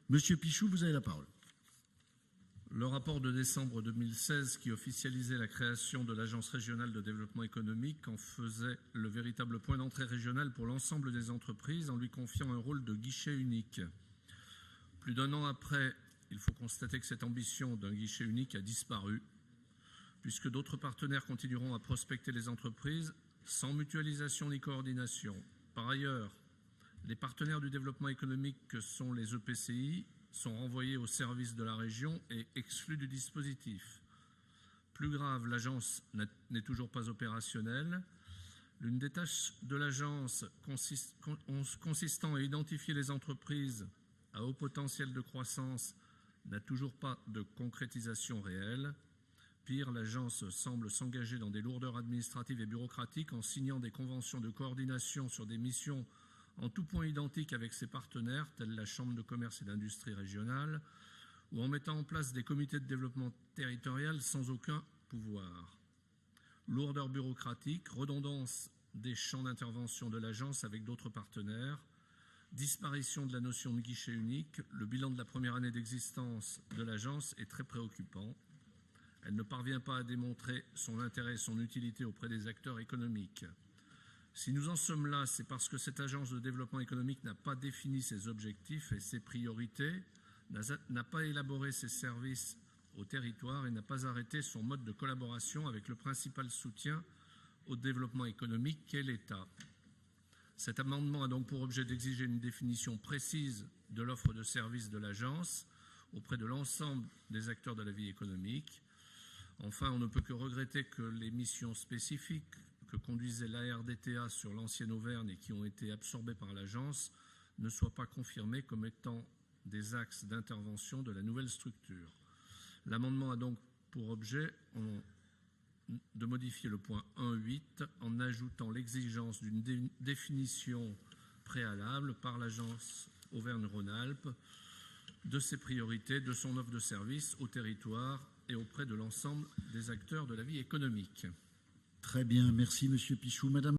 Monsieur Pichou, vous avez la parole. Le rapport de décembre 2016 qui officialisait la création de l'Agence régionale de développement économique en faisait le véritable point d'entrée régional pour l'ensemble des entreprises en lui confiant un rôle de guichet unique. Plus d'un an après, il faut constater que cette ambition d'un guichet unique a disparu, puisque d'autres partenaires continueront à prospecter les entreprises sans mutualisation ni coordination. Par ailleurs, les partenaires du développement économique que sont les EPCI sont renvoyés au service de la région et exclus du dispositif. Plus grave, l'agence n'est toujours pas opérationnelle. L'une des tâches de l'agence consistant à identifier les entreprises à haut potentiel de croissance n'a toujours pas de concrétisation réelle. Pire, l'agence semble s'engager dans des lourdeurs administratives et bureaucratiques en signant des conventions de coordination sur des missions en tout point identiques avec ses partenaires, tels la Chambre de commerce et d'industrie régionale, ou en mettant en place des comités de développement territorial sans aucun pouvoir. Lourdeur bureaucratique, redondance des champs d'intervention de l'agence avec d'autres partenaires, disparition de la notion de guichet unique, le bilan de la première année d'existence de l'agence est très préoccupant. Elle ne parvient pas à démontrer son intérêt et son utilité auprès des acteurs économiques. Si nous en sommes là, c'est parce que cette agence de développement économique n'a pas défini ses objectifs et ses priorités, n'a pas élaboré ses services au territoire et n'a pas arrêté son mode de collaboration avec le principal soutien au développement économique qu'est l'État. Cet amendement a donc pour objet d'exiger une définition précise de l'offre de services de l'agence auprès de l'ensemble des acteurs de la vie économique. Enfin, on ne peut que regretter que les missions spécifiques que conduisait l'ARDTA sur l'ancienne Auvergne et qui ont été absorbées par l'agence ne soient pas confirmées comme étant des axes d'intervention de la nouvelle structure. L'amendement a donc pour objet de modifier le point 1.8 en ajoutant l'exigence d'une définition préalable par l'agence Auvergne-Rhône-Alpes de ses priorités, de son offre de services au territoire et auprès de l'ensemble des acteurs de la vie économique. Très bien, merci Monsieur Pichou. Madame